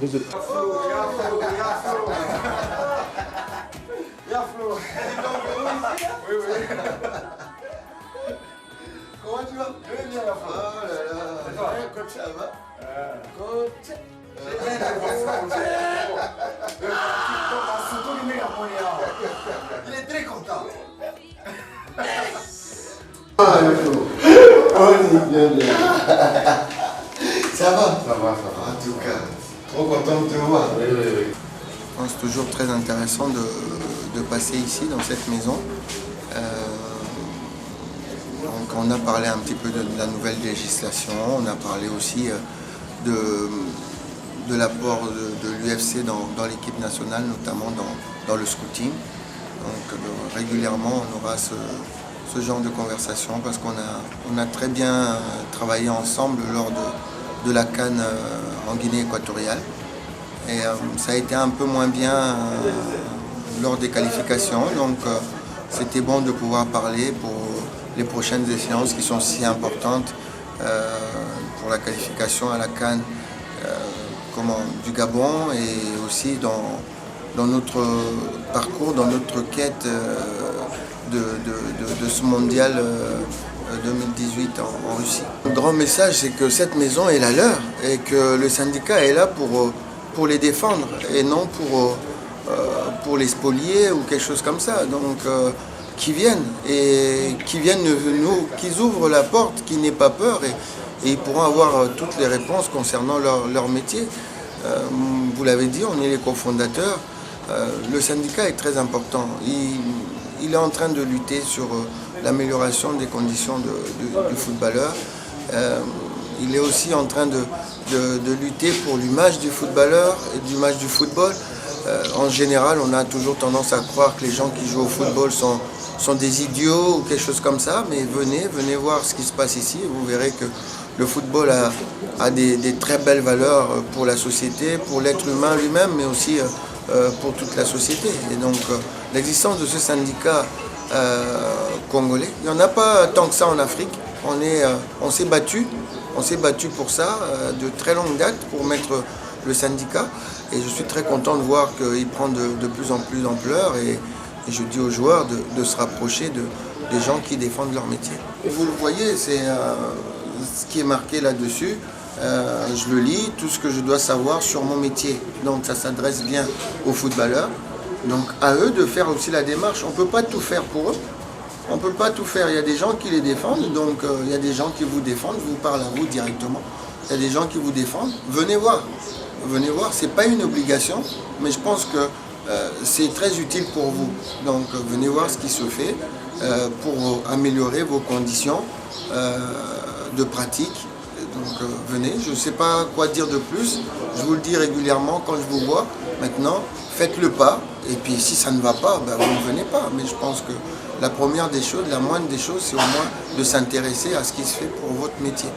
résultat. Oui, oui. Comment tu vas? Je vais bien, la fois. Oh là là. Coach, ça va? Coach. Il est très content. Ah, le Flo. Oh, bien, bien. Ça va? Ça va. En tout cas, trop content de te voir. Oui. C'est toujours très intéressant de passer ici, dans cette maison. Donc on a parlé un petit peu de la nouvelle législation, on a parlé aussi de l'apport de l'UFC dans l'équipe nationale, notamment dans le scouting. Donc régulièrement on aura ce genre de conversation parce qu'on a très bien travaillé ensemble lors de la CAN en Guinée équatoriale. Et ça a été un peu moins bien lors des qualifications, donc c'était bon de pouvoir parler pour les prochaines échéances qui sont si importantes pour la qualification à la CAN du Gabon et aussi dans notre parcours, dans notre quête de ce mondial 2018 en Russie. Le grand message, c'est que cette maison est la leur et que le syndicat est là pour les défendre et non pour les spolier ou quelque chose comme ça. Donc qu'ils viennent qu'ils ouvrent la porte, qu'ils n'aient pas peur et ils pourront avoir toutes les réponses concernant leur métier. Vous l'avez dit, on est les cofondateurs. Le syndicat est très important. Il est en train de lutter sur l'amélioration des conditions du footballeur. Il est aussi en train de lutter pour l'image du footballeur et de l'image du football. En général, on a toujours tendance à croire que les gens qui jouent au football sont des idiots ou quelque chose comme ça, mais venez voir ce qui se passe ici et vous verrez que le football a des très belles valeurs pour la société, pour l'être humain lui-même, mais aussi pour toute la société. Et donc l'existence de ce syndicat congolais, il n'y en a pas tant que ça en Afrique. On s'est battu pour ça de très longue date pour mettre le syndicat et je suis très content de voir qu'il prend de plus en plus d'ampleur et je dis aux joueurs de se rapprocher des gens qui défendent leur métier. Et vous le voyez, c'est ce qui est marqué là-dessus. Je le lis, tout ce que je dois savoir sur mon métier. Donc ça s'adresse bien aux footballeurs. Donc à eux de faire aussi la démarche. On ne peut pas tout faire pour eux. On ne peut pas tout faire. Il y a des gens qui les défendent, donc il y a des gens qui vous défendent, vous parlent à vous directement. Il y a des gens qui vous défendent. Venez voir. Venez voir, ce n'est pas une obligation, mais je pense que c'est très utile pour vous. Donc venez voir ce qui se fait pour améliorer vos conditions de pratique. Donc venez, je ne sais pas quoi dire de plus, je vous le dis régulièrement quand je vous vois. Maintenant, faites le pas, et puis si ça ne va pas, ben, vous ne venez pas. Mais je pense que la première des choses, la moindre des choses, c'est au moins de s'intéresser à ce qui se fait pour votre métier.